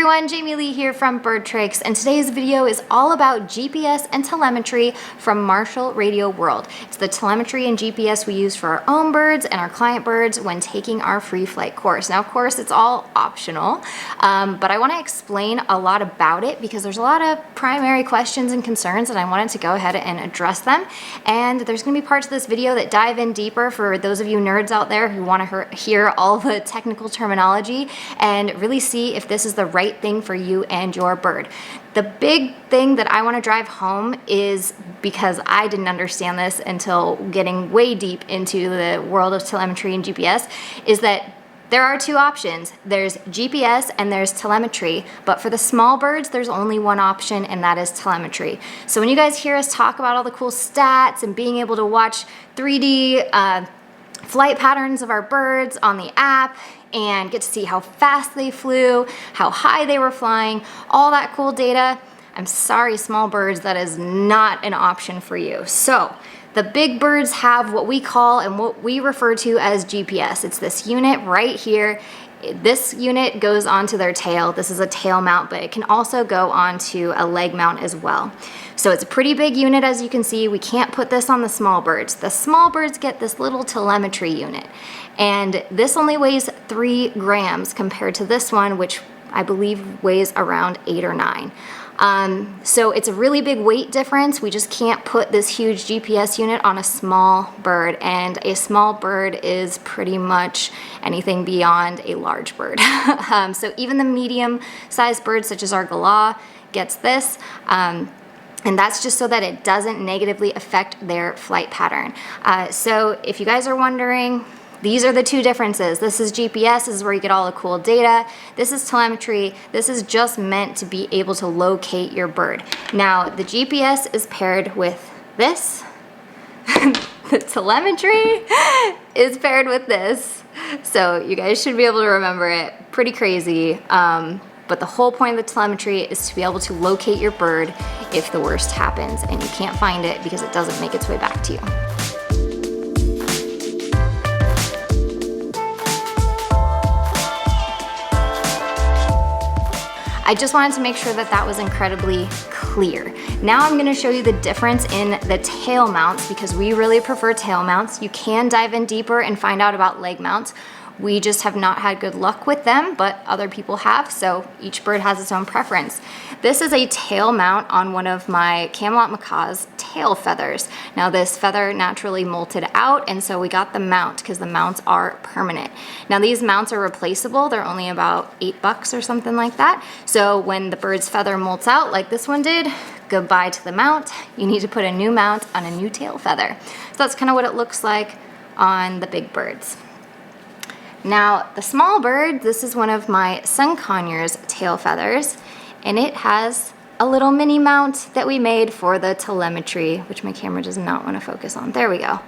everyone, Jamie Lee here from BirdTricks, and today's video is all about GPS and telemetry from Marshall Radio World. It's the telemetry and GPS we use for our own birds and our client birds when taking our free flight course. Now, of course, it's all optional, but I want to explain a lot about it because there's a lot of primary questions and concerns and I wanted to go ahead and address them. And there's going to be parts of this video that dive in deeper for those of you nerds out there who want to hear all the technical terminology and really see if this is the right thing for you and your bird. The big thing that I want to drive home is, because I didn't understand this until getting way deep into the world of telemetry and GPS, is that there are two options. There's GPS and there's telemetry, but for the small birds, there's only one option, and that is telemetry. So when you guys hear us talk about all the cool stats and being able to watch 3D flight patterns of our birds on the app and get to see how fast they flew, how high they were flying, all that cool data, I'm sorry, small birds, that is not an option for you. So the big birds have what we call and what we refer to as GPS. It's this unit right here. This unit goes onto their tail. This is a tail mount, but it can also go onto a leg mount as well. So it's a pretty big unit, as you can see. We can't put this on the small birds. The small birds get this little telemetry unit, and this only weighs 3 grams compared to this one, which I believe weighs around 8 or 9. So it's a really big weight difference. We just can't put this huge GPS unit on a small bird, and a small bird is pretty much anything beyond a large bird. So even the medium-sized birds, such as our galah, gets this. And that's just so that it doesn't negatively affect their flight pattern. So if you guys are wondering, these are the two differences. This is GPS, this is where you get all the cool data. This is telemetry. This is just meant to be able to locate your bird. Now, the GPS is paired with this. The telemetry is paired with this. So you guys should be able to remember it. Pretty crazy. But the whole point of the telemetry is to be able to locate your bird if the worst happens and you can't find it because it doesn't make its way back to you. I just wanted to make sure that that was incredibly clear. Now I'm going to show you the difference in the tail mounts, because we really prefer tail mounts. You can dive in deeper and find out about leg mounts. We just have not had good luck with them, but other people have, so each bird has its own preference. This is a tail mount on one of my Camelot macaws' tail feathers. Now this feather naturally molted out, and so we got the mount because the mounts are permanent. Now these mounts are replaceable. They're only about $8 or something like that. So when the bird's feather molts out like this one did, goodbye to the mount. You need to put a new mount on a new tail feather. So that's kind of what it looks like on the big birds. Now, the small bird, this is one of my sun conures' tail feathers, and it has a little mini mount that we made for the telemetry, which my camera does not want to focus on. There we go.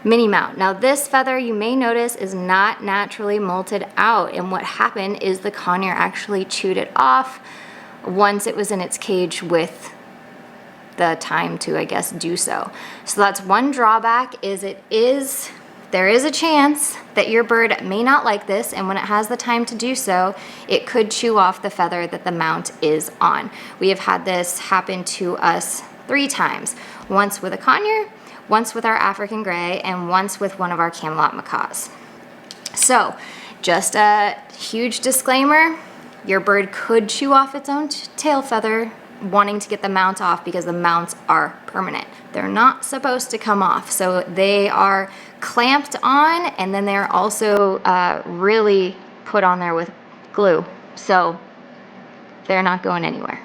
Mini mount. Now, this feather, you may notice, is not naturally molted out, and what happened is the conure actually chewed it off once it was in its cage with the time to, I guess, do so. So that's one drawback, is there is a chance that your bird may not like this, and when it has the time to do so, it could chew off the feather that the mount is on. We have had this happen to us 3 times. Once with a conure, once with our African gray, and once with one of our Camelot macaws. So, just a huge disclaimer, your bird could chew off its own tail feather wanting to get the mount off because the mounts are permanent. They're not supposed to come off, so they are clamped on, and then they're also really put on there with glue, so they're not going anywhere.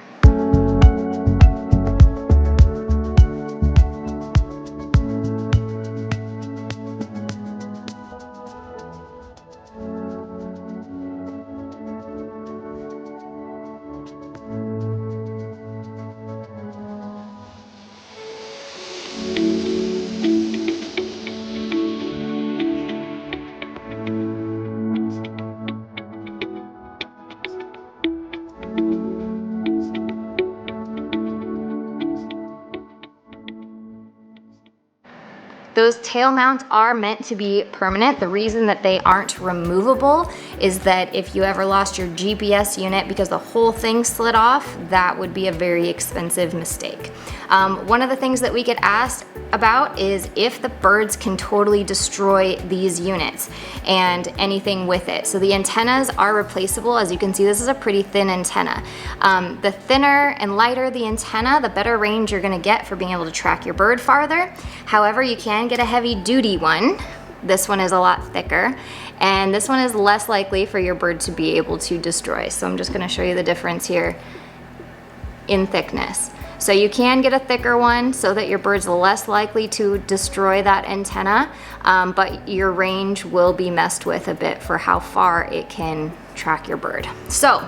Those tail mounts are meant to be permanent. The reason that they aren't removable is that if you ever lost your GPS unit because the whole thing slid off, that would be a very expensive mistake. One of the things that we get asked about is if the birds can totally destroy these units and anything with it. So the antennas are replaceable. As you can see, this is a pretty thin antenna. The thinner and lighter the antenna, the better range you're gonna get for being able to track your bird farther. However, you can get a heavy duty one. This one is a lot thicker, and this one is less likely for your bird to be able to destroy. So I'm just gonna show you the difference here in thickness. So you can get a thicker one so that your bird's less likely to destroy that antenna, but your range will be messed with a bit for how far it can track your bird. So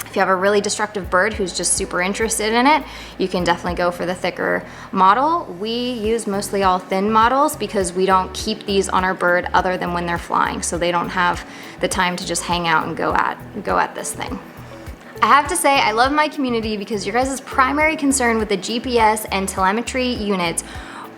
if you have a really destructive bird who's just super interested in it, you can definitely go for the thicker model. We use mostly all thin models because we don't keep these on our bird other than when they're flying, so they don't have the time to just hang out and go at this thing. I have to say, I love my community because your guys' primary concern with the GPS and telemetry units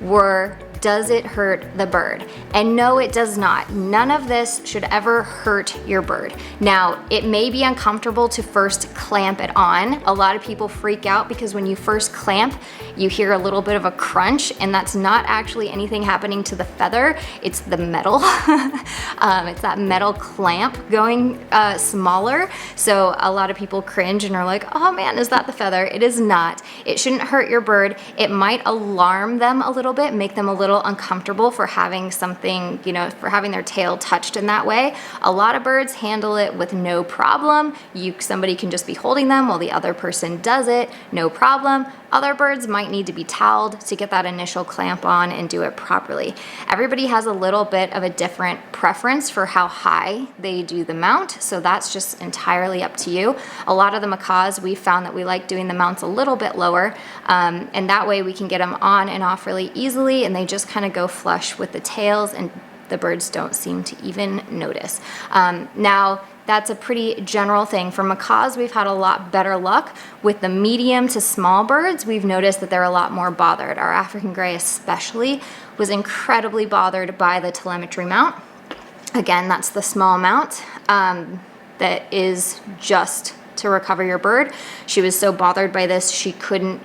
were, does it hurt the bird? And no, it does not. None of this should ever hurt your bird. Now, it may be uncomfortable to first clamp it on. A lot of people freak out because when you first clamp, you hear a little bit of a crunch, and that's not actually anything happening to the feather, it's the metal. It's that metal clamp going smaller. So a lot of people cringe and are like, oh man, is that the feather? It is not. It shouldn't hurt your bird. It might alarm them a little bit, make them a little uncomfortable for having something, for having their tail touched in that way. A lot of birds handle it with no problem. Somebody can just be holding them while the other person does it, no problem. Other birds might need to be toweled to get that initial clamp on and do it properly. Everybody has a little bit of a different preference for how high they do the mount, so that's just entirely up to you. A lot of the macaws, we found that we like doing the mounts a little bit lower, and that way we can get them on and off really easily, and they just kind of go flush with the tails, and the birds don't seem to even notice. Now, that's a pretty general thing. For macaws, we've had a lot better luck. With the medium to small birds, we've noticed that they're a lot more bothered. Our African gray especially was incredibly bothered by the telemetry mount. Again, that's the small mount that is just to recover your bird. She was so bothered by this, she couldn't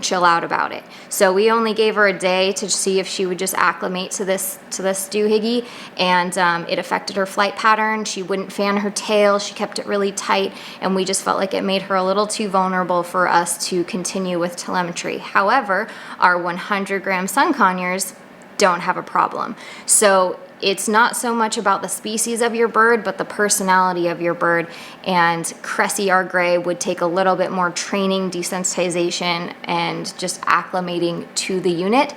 chill out about it. So we only gave her a day to see if she would just acclimate to this doohickey, and it affected her flight pattern. She wouldn't fan her tail, she kept it really tight, and we just felt like it made her a little too vulnerable for us to continue with telemetry. However, our 100-gram sun conures don't have a problem. So it's not so much about the species of your bird, but the personality of your bird. And Cressy, our gray, would take a little bit more training, desensitization, and just acclimating to the unit,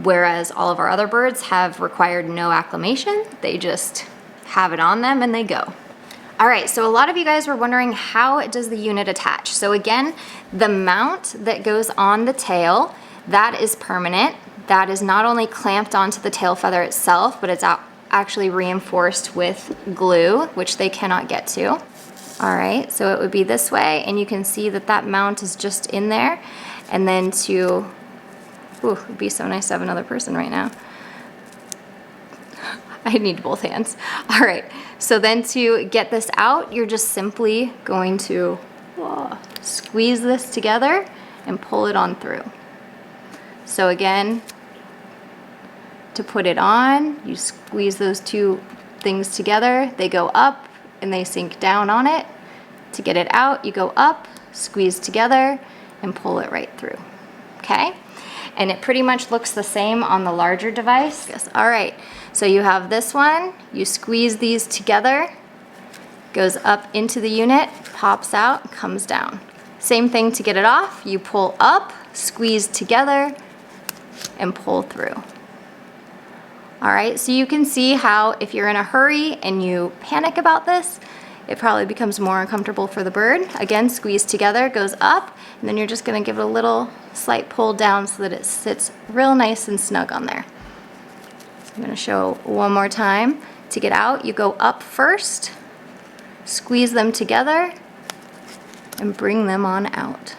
whereas all of our other birds have required no acclimation. They just have it on them and they go. All right, so a lot of you guys were wondering, how does the unit attach? So again, the mount that goes on the tail, that is permanent. That is not only clamped onto the tail feather itself, but it's actually reinforced with glue, which they cannot get to. All right, so it would be this way, and you can see that that mount is just in there. And then it would be so nice to have another person right now. I need both hands. All right, so then to get this out, you're just simply going to squeeze this together and pull it on through. So again, to put it on, you squeeze those two things together, they go up and they sink down on it. To get it out, you go up, squeeze together, and pull it right through, okay? And it pretty much looks the same on the larger device. Yes. All right, so you have this one, you squeeze these together, goes up into the unit, pops out, comes down. Same thing to get it off, you pull up, squeeze together, and pull through. All right, so you can see how if you're in a hurry and you panic about this, it probably becomes more uncomfortable for the bird. Again, squeeze together, goes up, and then you're just gonna give it a little slight pull down so that it sits real nice and snug on there. I'm gonna show one more time. To get out, you go up first, squeeze them together, and bring them on out.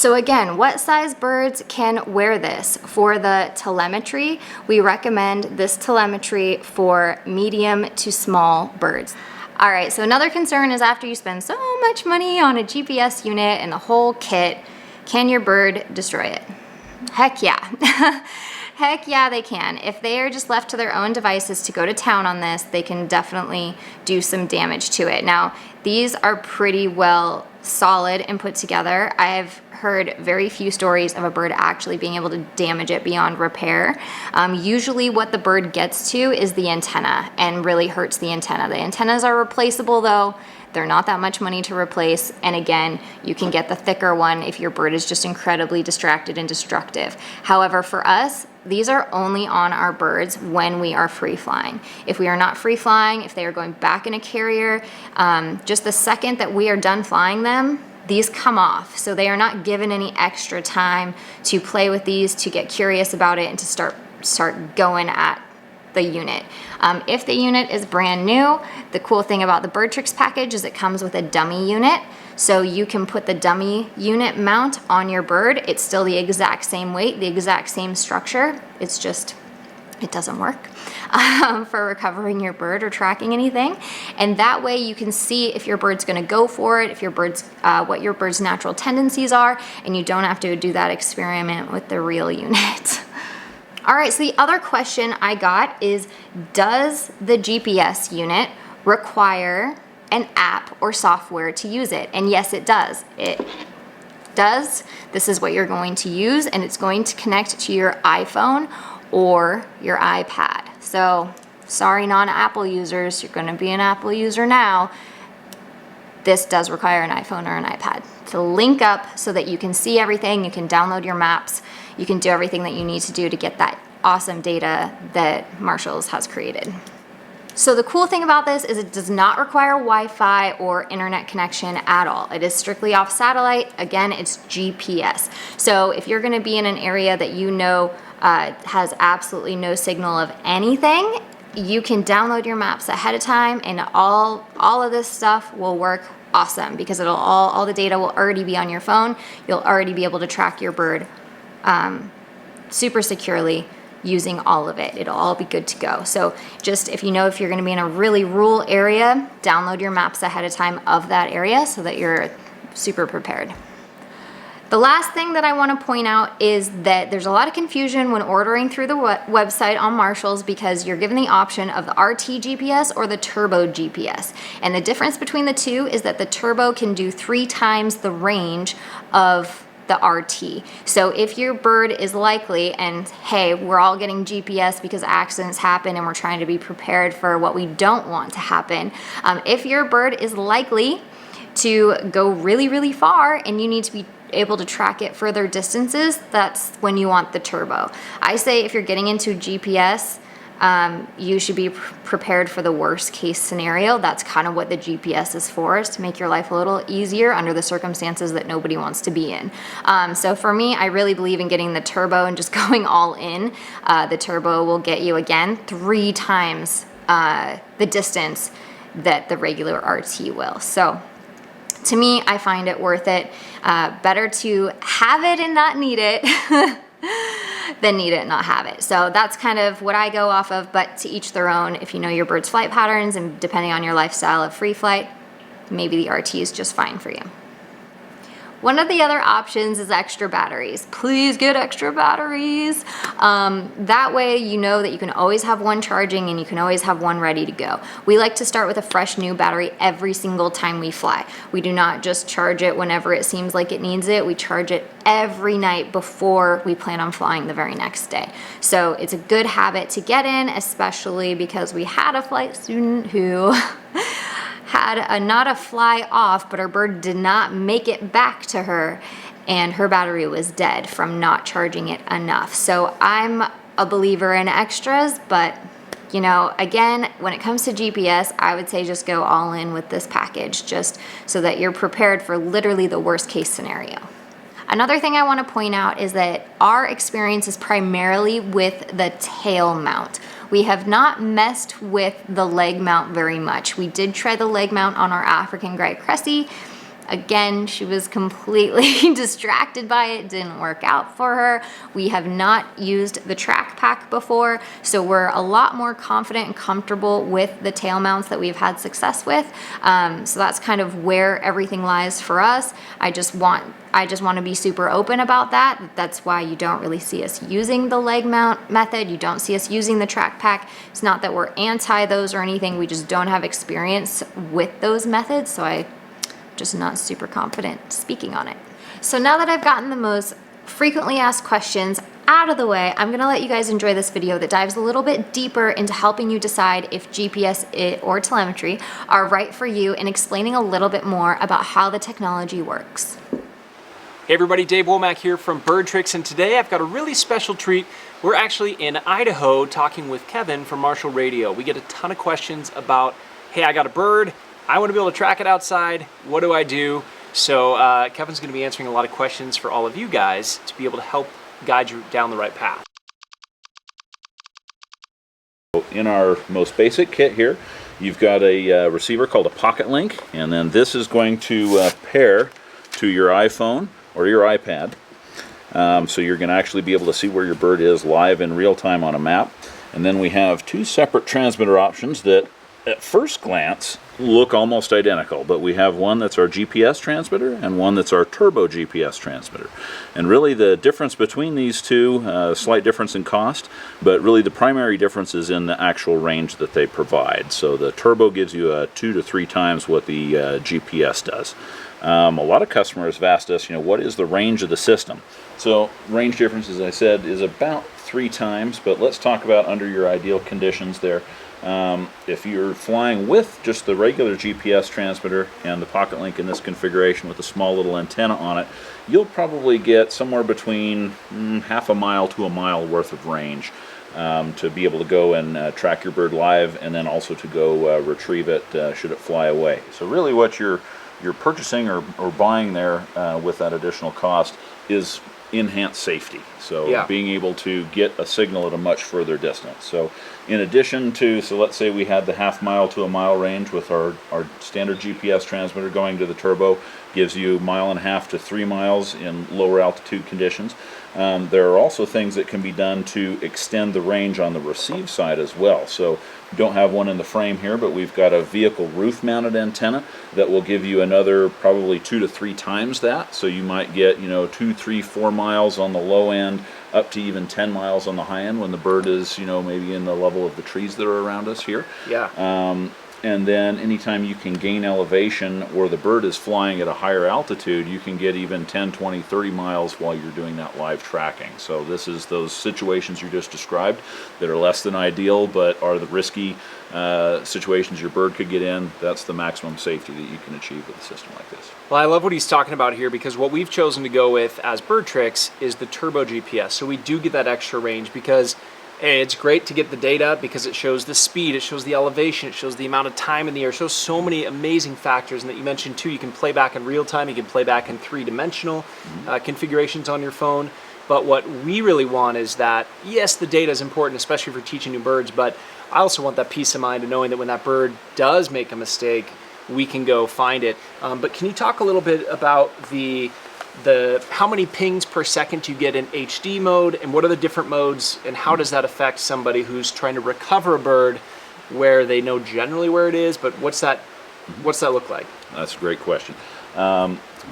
So again, what size birds can wear this? For the telemetry, we recommend this telemetry for medium to small birds. All right, so another concern is after you spend so much money on a GPS unit and the whole kit, can your bird destroy it? Heck yeah. Heck yeah, they can. If they are just left to their own devices to go to town on this, they can definitely do some damage to it. Now, these are pretty well solid and put together. I've heard very few stories of a bird actually being able to damage it beyond repair. Usually what the bird gets to is the antenna and really hurts the antenna. The antennas are replaceable though. They're not that much money to replace, and again, you can get the thicker one if your bird is just incredibly distracted and destructive. However, for us, these are only on our birds when we are free flying. If we are not free flying, if they are going back in a carrier, just the second that we are done flying them, these come off. So they are not given any extra time to play with these, to get curious about it, and to start going at the unit. If the unit is brand new, the cool thing about the BirdTricks package is it comes with a dummy unit. So you can put the dummy unit mount on your bird. It's still the exact same weight, the exact same structure. It's just, it doesn't work for recovering your bird or tracking anything. And that way you can see if your bird's gonna go for it, if your bird's, what your bird's natural tendencies are, and you don't have to do that experiment with the real unit. All right, so the other question I got is, does the GPS unit require an app or software to use it? And yes, it does. It does. This is what you're going to use, and it's going to connect to your iPhone or your iPad. So sorry, non-Apple users, you're gonna be an Apple user now. This does require an iPhone or an iPad to link up so that you can see everything, you can download your maps, you can do everything that you need to do to get that awesome data that Marshall's has created. So the cool thing about this is it does not require Wi-Fi or internet connection at all. It is strictly off satellite. Again, it's GPS. So if you're gonna be in an area that you know has absolutely no signal of anything, you can download your maps ahead of time, and all of this stuff will work awesome because it'll all the data will already be on your phone. You'll already be able to track your bird super securely using all of it. It'll all be good to go. So just if you know if you're gonna be in a really rural area, download your maps ahead of time of that area so that you're super prepared. The last thing that I want to point out is that there's a lot of confusion when ordering through the website on Marshall's because you're given the option of the RT GPS or the Turbo GPS. And the difference between the two is that the Turbo can do 3 times the range of the RT. So if your bird is likely, and hey, we're all getting GPS because accidents happen and we're trying to be prepared for what we don't want to happen. If your bird is likely to go really, really far and you need to be able to track it further distances, that's when you want the Turbo. I say if you're getting into GPS, you should be prepared for the worst case scenario. That's kind of what the GPS is for, is to make your life a little easier under the circumstances that nobody wants to be in. So for me, I really believe in getting the Turbo and just going all in. The Turbo will get you, again, 3 times the distance that the regular RT will. So to me, I find it worth it. Better to have it and not need it than need it and not have it. So that's kind of what I go off of, but to each their own. If you know your bird's flight patterns and depending on your lifestyle of free flight, maybe the RT is just fine for you. One of the other options is extra batteries. Please get extra batteries. That way you know that you can always have one charging and you can always have one ready to go. We like to start with a fresh new battery every single time we fly. We do not just charge it whenever it seems like it needs it. We charge it every night before we plan on flying the very next day. So it's a good habit to get in, especially because we had a flight student who had not a fly off, but her bird did not make it back to her and her battery was dead from not charging it enough. So I'm a believer in extras, but you know, again, when it comes to GPS, I would say just go all in with this package just so that you're prepared for literally the worst case scenario. Another thing I want to point out is that our experience is primarily with the tail mount. We have not messed with the leg mount very much. We did try the leg mount on our African Gray Cressy. Again, she was completely distracted by it, didn't work out for her. We have not used the track pack before, so we're a lot more confident and comfortable with the tail mounts that we've had success with. So that's kind of where everything lies for us. I just want to be super open about that. That's why you don't really see us using the leg mount method. You don't see us using the track pack. It's not that we're anti those or anything. We just don't have experience with those methods, so I'm just not super confident speaking on it. So now that I've gotten the most frequently asked questions out of the way, I'm gonna let you guys enjoy this video that dives a little bit deeper into helping you decide if GPS or telemetry are right for you and explaining a little bit more about how the technology works. Hey everybody, Dave Womack here from BirdTricks, and today I've got a really special treat. We're actually in Idaho talking with Kevin from Marshall Radio. We get a ton of questions about, hey, I got a bird, I want to be able to track it outside, what do I do? So Kevin's going to be answering a lot of questions for all of you guys to be able to help guide you down the right path. In our most basic kit here, you've got a receiver called a pocket link, and then this is going to pair to your iPhone or your iPad. So you're going to actually be able to see where your bird is live in real time on a map. And then we have two separate transmitter options that at first glance look almost identical, but we have one that's our GPS transmitter and one that's our turbo GPS transmitter. And really the difference between these two, slight difference in cost, but really the primary difference is in the actual range that they provide. So the turbo gives you 2 to 3 times what the GPS does. A lot of customers have asked us, what is the range of the system? So range difference, as I said, is about 3 times, but let's talk about under your ideal conditions there. If you're flying with just the regular GPS transmitter and the pocket link in this configuration with a small little antenna on it, you'll probably get somewhere between half a mile to a mile worth of range to be able to go and track your bird live, and then also to go retrieve it should it fly away. So really what you're purchasing or buying there with that additional cost is enhanced safety. So being able to get a signal at a much further distance. So in addition to, so let's say we had the half mile to a mile range with our standard GPS transmitter, going to the turbo gives you 1.5 miles to 3 miles in lower altitude conditions. There are also things that can be done to extend the range on the receive side as well. So we don't have one in the frame here, but we've got a vehicle roof mounted antenna that will give you another probably 2 to 3 times that. So you might get 2, 3, 4 miles on the low end, up to even 10 miles on the high end when the bird is maybe in the level of the trees that are around us here. And then anytime you can gain elevation or the bird is flying at a higher altitude, you can get even 10, 20, 30 miles while you're doing that live tracking. So this is those situations you just described that are less than ideal, but are the risky situations your bird could get in. That's the maximum safety that you can achieve with a system like this. Well, I love what he's talking about here, because what we've chosen to go with as BirdTricks is the turbo GPS. So we do get that extra range because it's great to get the data because it shows the speed, it shows the elevation, it shows the amount of time in the air, it shows so many amazing factors. And that you mentioned too, you can play back in real time, you can play back in 3-dimensional configurations on your phone. But what we really want is that, yes, the data is important, especially for teaching new birds, but I also want that peace of mind of knowing that when that bird does make a mistake, we can go find it. But can you talk a little bit about the how many pings per second you get in HD mode, and what are the different modes, and how does that affect somebody who's trying to recover a bird where they know generally where it is, but what's that look like? That's a great question.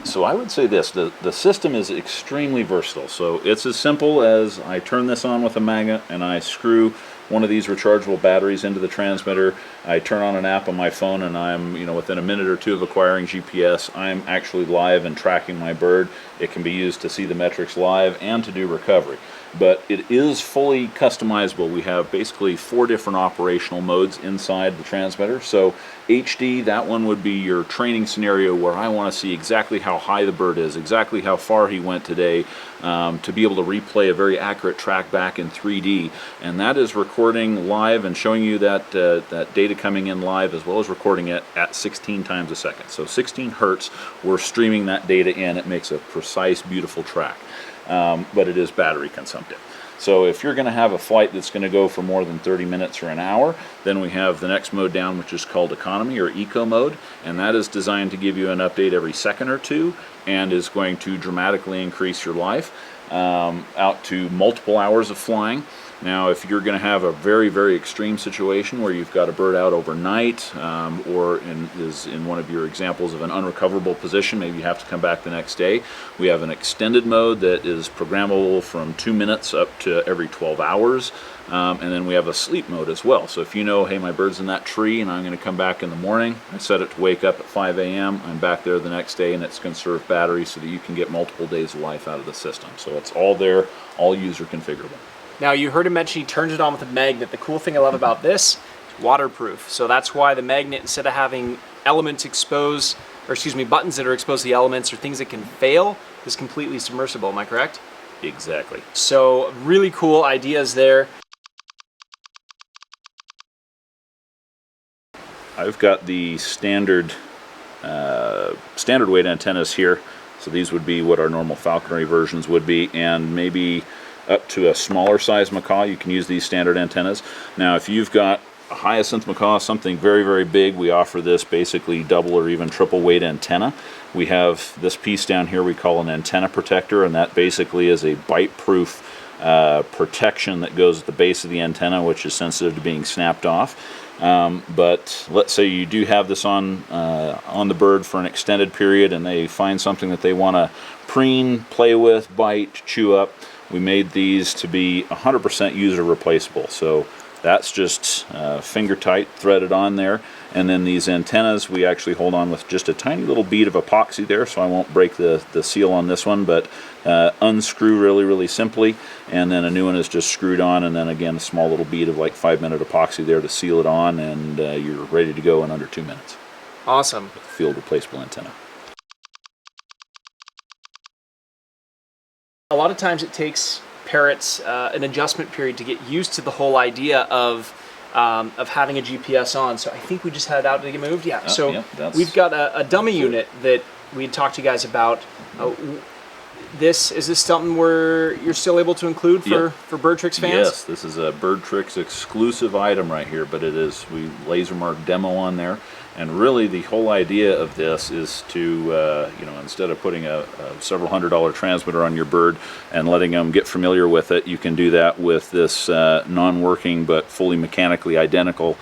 So I would say this, the system is extremely versatile. So it's as simple as I turn this on with a magnet and I screw one of these rechargeable batteries into the transmitter. I turn on an app on my phone and I'm, within a minute or two of acquiring GPS, I'm actually live and tracking my bird. It can be used to see the metrics live and to do recovery. But it is fully customizable. We have basically 4 different operational modes inside the transmitter. So HD, that one would be your training scenario where I want to see exactly how high the bird is, exactly how far he went today, to be able to replay a very accurate track back in 3D. And that is recording live and showing you that data coming in live, as well as recording it at 16 times a second. So 16 hertz, we're streaming that data in. It makes a precise, beautiful track. But it is battery consumptive. So if you're going to have a flight that's going to go for more than 30 minutes or an hour, then we have the next mode down, which is called economy or eco mode, and that is designed to give you an update every second or two and is going to dramatically increase your life out to multiple hours of flying. Now, if you're going to have a very, very extreme situation where you've got a bird out overnight, or in one of your examples of an unrecoverable position, maybe you have to come back the next day, we have an extended mode that is programmable from 2 minutes up to every 12 hours. And then we have a sleep mode as well. So if you know, hey, my bird's in that tree and I'm going to come back in the morning, I set it to wake up at 5 a.m., I'm back there the next day, and it's conserved battery so that you can get multiple days of life out of the system. So it's all there, all user configurable. Now, you heard him mention he turns it on with a magnet. The cool thing I love about this, it's waterproof. So that's why the magnet, instead of having elements exposed, or excuse me, buttons that are exposed to the elements or things that can fail, is completely submersible. Am I correct? Exactly. So really cool ideas there. I've got the standard weight antennas here. So these would be what our normal falconry versions would be, and maybe up to a smaller size macaw, you can use these standard antennas. Now, if you've got a hyacinth macaw, something very, very big, we offer this basically double or even triple weight antenna. We have this piece down here we call an antenna protector, and that basically is a bite-proof protection that goes at the base of the antenna, which is sensitive to being snapped off. But let's say you do have this on the bird for an extended period and they find something that they want to preen, play with, bite, chew up. We made these to be 100% user replaceable. So that's just finger tight, threaded on there. And then these antennas we actually hold on with just a tiny little bead of epoxy there, so I won't break the seal on this one, but unscrew really, really simply, and then a new one is just screwed on, and then again a small little bead of like 5-minute epoxy there to seal it on, and you're ready to go in under 2 minutes. Awesome. With a field replaceable antenna. A lot of times it takes parrots an adjustment period to get used to the whole idea of having a GPS on. So I think we just had it out to get moved. Yeah. So we've got a dummy unit that we talked to you guys about. Is this something where you're still able to include for BirdTricks fans? Yes, this is a BirdTricks exclusive item right here, but we laser mark demo on there. And really the whole idea of this is to, instead of putting a several $100 transmitter on your bird and letting them get familiar with it, you can do that with this non-working but fully mechanically identical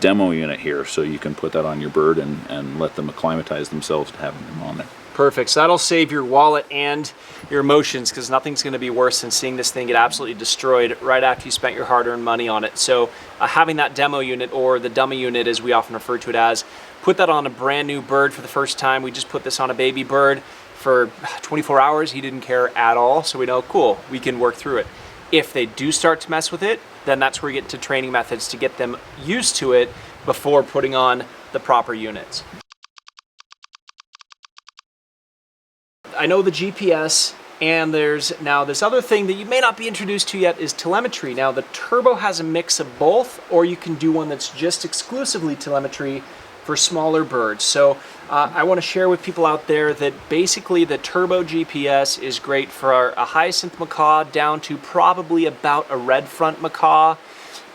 demo unit here. So you can put that on your bird and let them acclimatize themselves to having them on there. Perfect. So that'll save your wallet and your emotions, because nothing's going to be worse than seeing this thing get absolutely destroyed right after you spent your hard-earned money on it. So having that demo unit, or the dummy unit as we often refer to it as, put that on a brand new bird for the first time. We just put this on a baby bird for 24 hours. He didn't care at all. So we know, cool, we can work through it. If they do start to mess with it, then that's where we get to training methods to get them used to it before putting on the proper units. I know the GPS, and there's now this other thing that you may not be introduced to yet is telemetry. Now the Turbo has a mix of both, or you can do one that's just exclusively telemetry for smaller birds. So I want to share with people out there that basically the Turbo GPS is great for a hyacinth macaw down to probably about a red front macaw,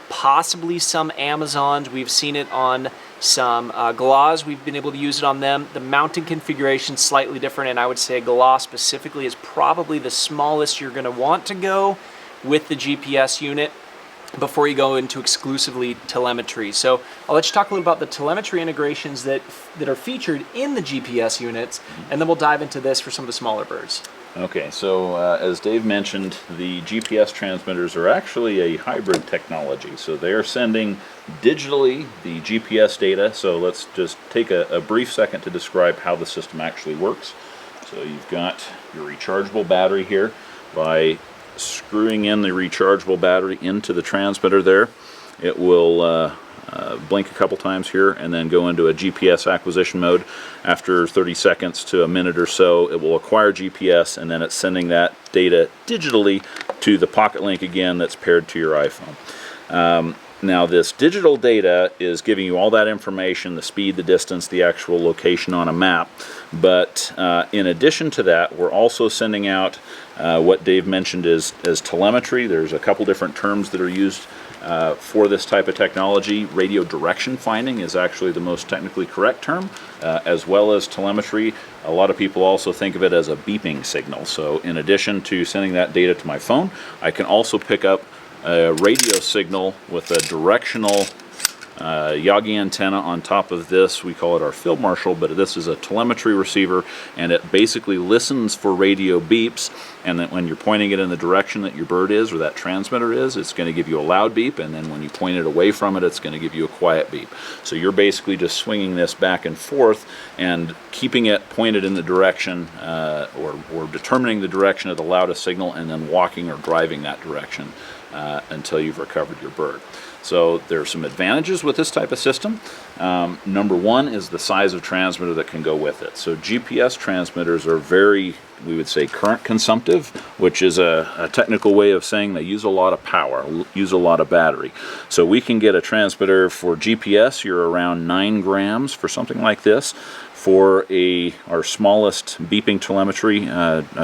possibly some Amazons. We've seen it on some galahs. We've been able to use it on them. The mounting configuration is slightly different, and I would say a galah specifically is probably the smallest you're going to want to go with the GPS unit before you go into exclusively telemetry. So I'll let you talk a little about the telemetry integrations that are featured in the GPS units, and then we'll dive into this for some of the smaller birds. Okay, so as Dave mentioned, the GPS transmitters are actually a hybrid technology. So they are sending digitally the GPS data. So let's just take a brief second to describe how the system actually works. So you've got your rechargeable battery here. By screwing in the rechargeable battery into the transmitter there, it will blink a couple times here and then go into a GPS acquisition mode. After 30 seconds to a minute or so, it will acquire GPS, and then it's sending that data digitally to the pocket link again that's paired to your iPhone. Now this digital data is giving you all that information, the speed, the distance, the actual location on a map. But in addition to that, we're also sending out what Dave mentioned as telemetry. There's a couple different terms that are used for this type of technology. Radio direction finding is actually the most technically correct term, as well as telemetry. A lot of people also think of it as a beeping signal. So in addition to sending that data to my phone, I can also pick up a radio signal with a directional Yagi antenna on top of this. We call it our field marshal, but this is a telemetry receiver, and it basically listens for radio beeps, and then when you're pointing it in the direction that your bird is or that transmitter is, it's going to give you a loud beep, and then when you point it away from it, it's going to give you a quiet beep. So you're basically just swinging this back and forth and keeping it pointed in the direction or determining the direction of the loudest signal, and then walking or driving that direction until you've recovered your bird. So there are some advantages with this type of system. Number one is the size of transmitter that can go with it. So GPS transmitters are very, we would say, current consumptive, which is a technical way of saying they use a lot of power, use a lot of battery. So we can get a transmitter for GPS, you're around 9 grams for something like this. For our smallest beeping telemetry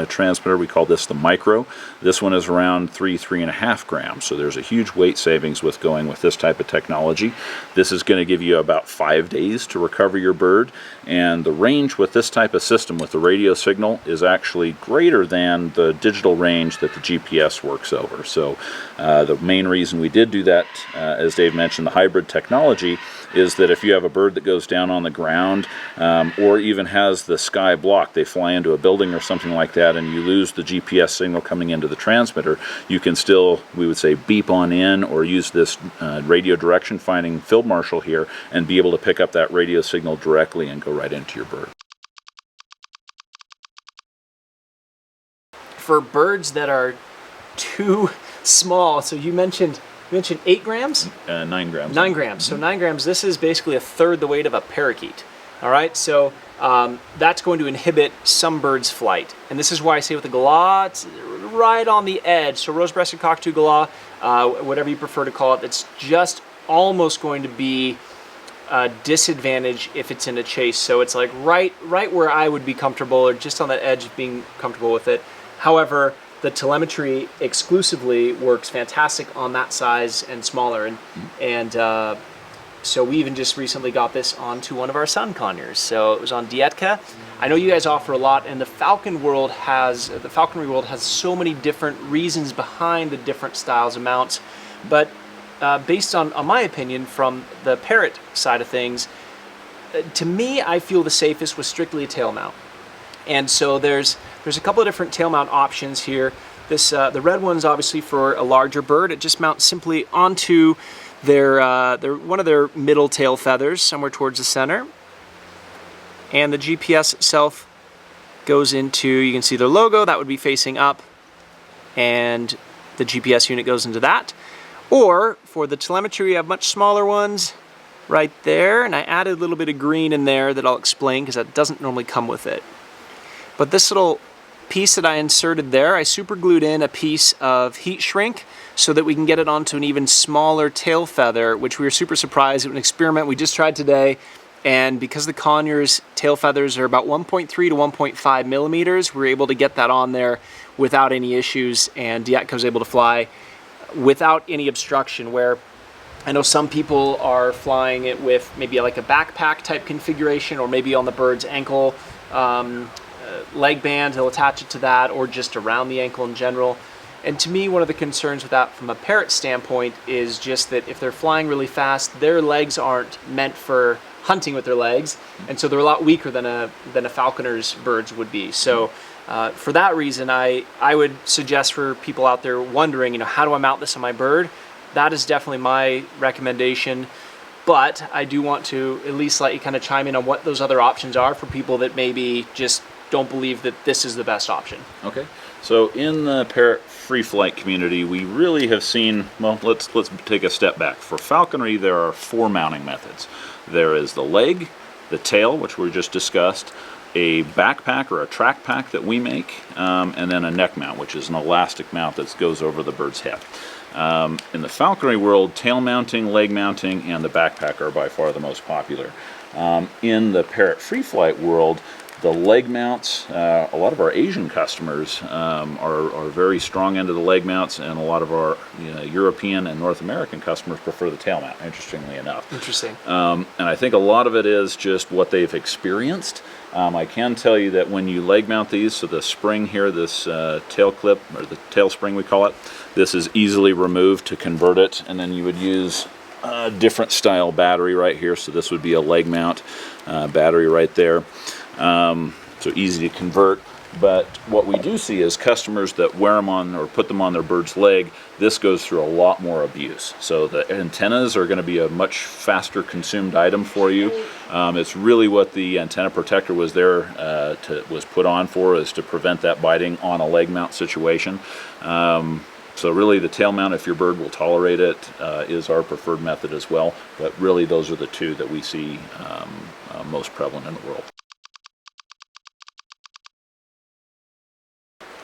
transmitter, we call this the micro. This one is around 3.5 grams. So there's a huge weight savings with going with this type of technology. This is going to give you about 5 days to recover your bird. And the range with this type of system with the radio signal is actually greater than the digital range that the GPS works over. So the main reason we did do that, as Dave mentioned, the hybrid technology, is that if you have a bird that goes down on the ground or even has the sky blocked, they fly into a building or something like that, and you lose the GPS signal coming into the transmitter, you can still, we would say, beep on in or use this radio direction finding field marshal here and be able to pick up that radio signal directly and go right into your bird. For birds that are too small, so you mentioned 8 grams? 9 grams. 9 grams. So 9 grams, this is basically a third the weight of a parakeet. All right, so that's going to inhibit some birds' flight. And this is why I say with the galah, it's right on the edge. So rose-breasted cockatoo galah, whatever you prefer to call it, it's just almost going to be a disadvantage if it's in a chase. So it's like right where I would be comfortable, or just on that edge of being comfortable with it. However, the telemetry exclusively works fantastic on that size and smaller, and so we even just recently got this onto one of our sun conures. So it was on Dietka. I know you guys offer a lot, and the falconry world has so many different reasons behind the different styles of mounts, but based on my opinion from the Parrot side of things, to me I feel the safest with strictly a tail mount. And so there's a couple of different tail mount options here. This the red one's obviously for a larger bird. It just mounts simply onto their one of their middle tail feathers, somewhere towards the center. And the GPS itself goes into, you can see their logo, that would be facing up, and the GPS unit goes into that. Or for the telemetry, we have much smaller ones right there, and I added a little bit of green in there that I'll explain because that doesn't normally come with it. But this little piece that I inserted there, I super glued in a piece of heat shrink so that we can get it onto an even smaller tail feather, which we were super surprised. It was an experiment we just tried today, and because the conures tail feathers are about 1.3 to 1.5 millimeters, we were able to get that on there without any issues, and Dietka was able to fly without any obstruction, where I know some people are flying it with maybe like a backpack type configuration, or maybe on the bird's ankle leg band, they'll attach it to that, or just around the ankle in general. And to me, one of the concerns with that from a Parrot standpoint is just that if they're flying really fast, their legs aren't meant for hunting with their legs, and so they're a lot weaker than a falconer's birds would be. So for that reason, I would suggest for people out there wondering, how do I mount this on my bird? That is definitely my recommendation. But I do want to at least let you kind of chime in on what those other options are for people that maybe just don't believe that this is the best option. Okay, so in the Parrot free flight community, we really have seen, well, let's take a step back. For falconry, there are 4 mounting methods. There is the leg, the tail, which we just discussed, a backpack or a track pack that we make, and then a neck mount, which is an elastic mount that goes over the bird's head. In the falconry world, tail mounting, leg mounting, and the backpack are by far the most popular. In the Parrot free flight world, the leg mounts, a lot of our Asian customers are very strong into the leg mounts, and a lot of our European and North American customers prefer the tail mount, interestingly enough. Interesting. And I think a lot of it is just what they've experienced. I can tell you that when you leg mount these, so the spring here, this tail clip, or the tail spring we call it, this is easily removed to convert it, and then you would use a different style battery right here. So this would be a leg mount battery right there. So easy to convert. But what we do see is customers that wear them on or put them on their bird's leg, this goes through a lot more abuse. So the antennas are going to be a much faster consumed item for you. It's really what the antenna protector was there was put on for, is to prevent that biting on a leg mount situation. So really the tail mount, if your bird will tolerate it, is our preferred method as well. But really those are the two that we see most prevalent in the world.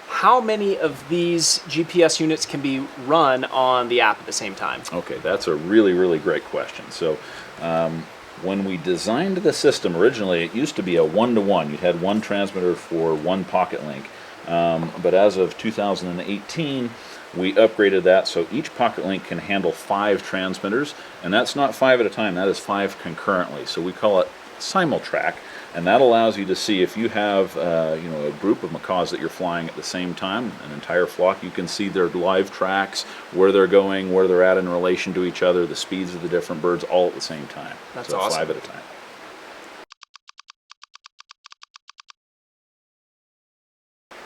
How many of these GPS units can be run on the app at the same time? Okay, that's a really, really great question. So when we designed the system originally, it used to be a one-to-one. You had one transmitter for one pocket link. But as of 2018, we upgraded that so each pocket link can handle 5 transmitters, and that's not 5 at a time, that is 5 concurrently. So we call it simultrack. And that allows you to see if you have a group of macaws that you're flying at the same time, an entire flock, you can see their live tracks, where they're going, where they're at in relation to each other, the speeds of the different birds, all at the same time. That's so awesome. 5 at a time.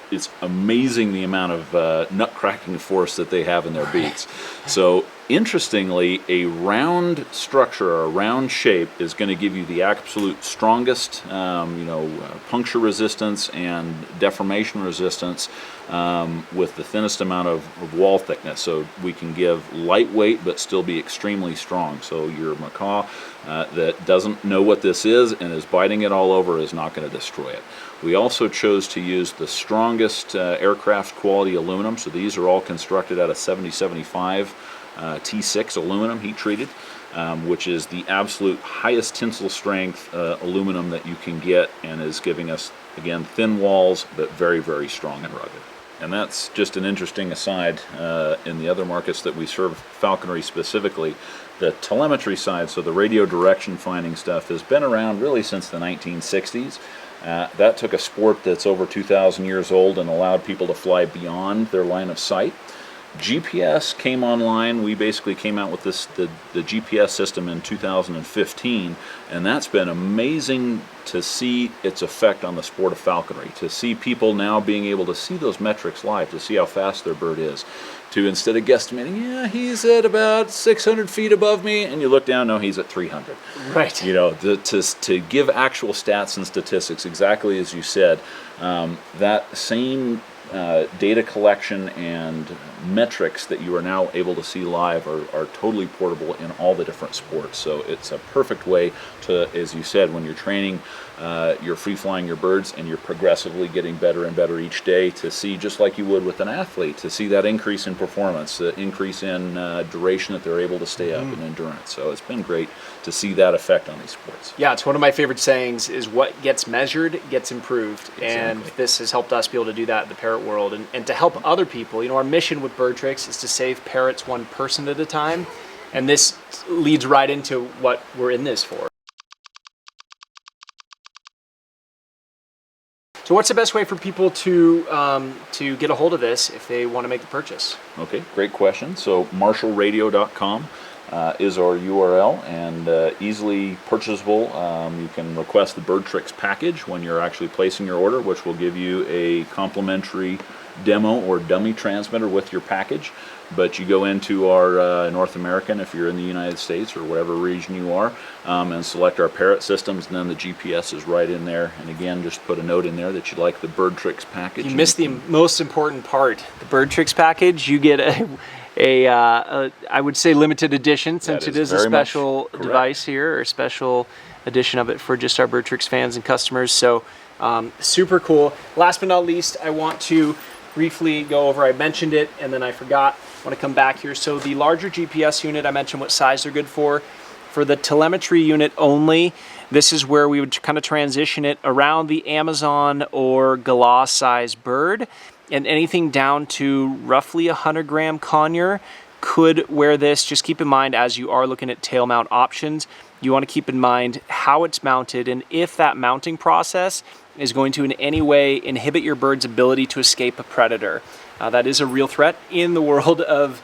It's amazing the amount of nut-cracking force that they have in their beaks. So interestingly, a round structure or a round shape is going to give you the absolute strongest puncture resistance and deformation resistance with the thinnest amount of wall thickness. So we can give lightweight but still be extremely strong. So your macaw that doesn't know what this is and is biting it all over is not going to destroy it. We also chose to use the strongest aircraft quality aluminum. So these are all constructed out of 7075 T6 aluminum, heat treated, which is the absolute highest tensile strength aluminum that you can get, and is giving us, again, thin walls but very, very strong and rugged. And that's just an interesting aside. In the other markets that we serve, falconry specifically, the telemetry side, so the radio direction finding stuff, has been around really since the 1960s. That took a sport that's over 2,000 years old and allowed people to fly beyond their line of sight. GPS came online. We basically came out with the GPS system in 2015, and that's been amazing to see its effect on the sport of falconry, to see people now being able to see those metrics live, to see how fast their bird is, to, instead of guesstimating, yeah, he's at about 600 feet above me, and you look down, no, he's at 300. Right. To give actual stats and statistics, exactly as you said, that same data collection and metrics that you are now able to see live are totally portable in all the different sports. So it's a perfect way to, as you said, when you're training, you're free flying your birds and you're progressively getting better and better each day, to see, just like you would with an athlete, to see that increase in performance, the increase in duration that they're able to stay up, and endurance. So it's been great to see that effect on these sports. Yeah, it's one of my favorite sayings, is what gets measured gets improved. Exactly. And this has helped us be able to do that in the parrot world, and to help other people. Our mission with BirdTricks is to save parrots one person at a time, and this leads right into what we're in this for. So what's the best way for people to get a hold of this if they want to make the purchase? Okay, great question. So marshallradio.com is our URL, and easily purchasable. You can request the BirdTricks package when you're actually placing your order, which will give you a complimentary demo or dummy transmitter with your package. But you go into our North American, if you're in the United States or whatever region you are, and select our Parrot systems, and then the GPS is right in there. And again, just put a note in there that you'd like the BirdTricks package. You missed the most important part. The BirdTricks package, you get a I would say limited edition, since it is a special device here, or a special edition of it for just our BirdTricks fans and customers. So super cool. Last but not least, I want to briefly go over, I mentioned it and then I forgot. I want to come back here. So the larger GPS unit, I mentioned what size they're good for. For the telemetry unit only, this is where we would kind of transition it around the Amazon or Galah size bird, and anything down to roughly 100-gram conure could wear this. Just keep in mind, as you are looking at tail mount options, you want to keep in mind how it's mounted and if that mounting process is going to in any way inhibit your bird's ability to escape a predator. That is a real threat in the world of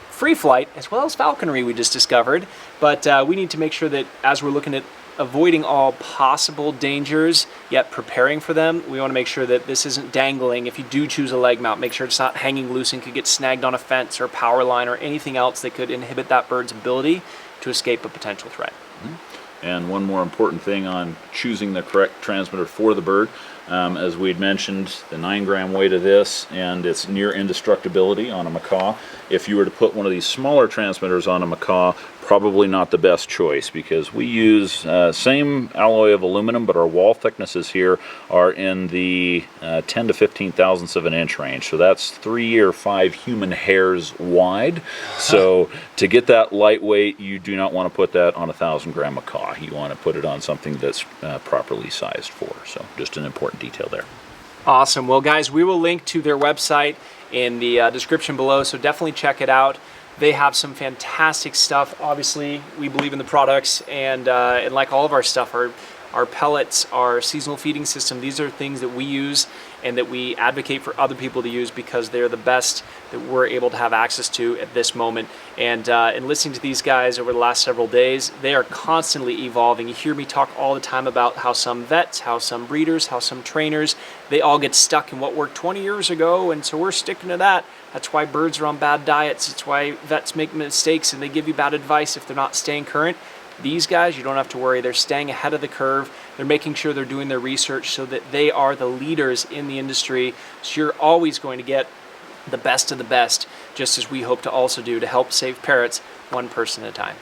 free flight as well as falconry, we just discovered. But we need to make sure that as we're looking at avoiding all possible dangers yet preparing for them, we want to make sure that this isn't dangling. If you do choose a leg mount, make sure it's not hanging loose and could get snagged on a fence or a power line or anything else that could inhibit that bird's ability to escape a potential threat. And one more important thing on choosing the correct transmitter for the bird, as we'd mentioned, the 9-gram weight of this and its near indestructibility on a macaw. If you were to put one of these smaller transmitters on a macaw, probably not the best choice, because we use same alloy of aluminum, but our wall thicknesses here are in the 10 to 15 thousandths of an inch range. So that's 3 or 5 human hairs wide. So to get that lightweight, you do not want to put that on a 1,000-gram macaw. You want to put it on something that's properly sized for. So just an important detail there. Awesome. Well, guys, we will link to their website in the description below, so definitely check it out. They have some fantastic stuff. Obviously, we believe in the products, and like all of our stuff, our pellets, our seasonal feeding system, these are things that we use and that we advocate for other people to use because they're the best that we're able to have access to at this moment. And in listening to these guys over the last several days, they are constantly evolving. You hear me talk all the time about how some vets, how some breeders, how some trainers, they all get stuck in what worked 20 years ago, and so we're sticking to that. That's why birds are on bad diets. It's why vets make mistakes and they give you bad advice if they're not staying current. These guys, you don't have to worry. They're staying ahead of the curve. They're making sure they're doing their research so that they are the leaders in the industry. So you're always going to get the best of the best, just as we hope to also do to help save parrots one person at a time.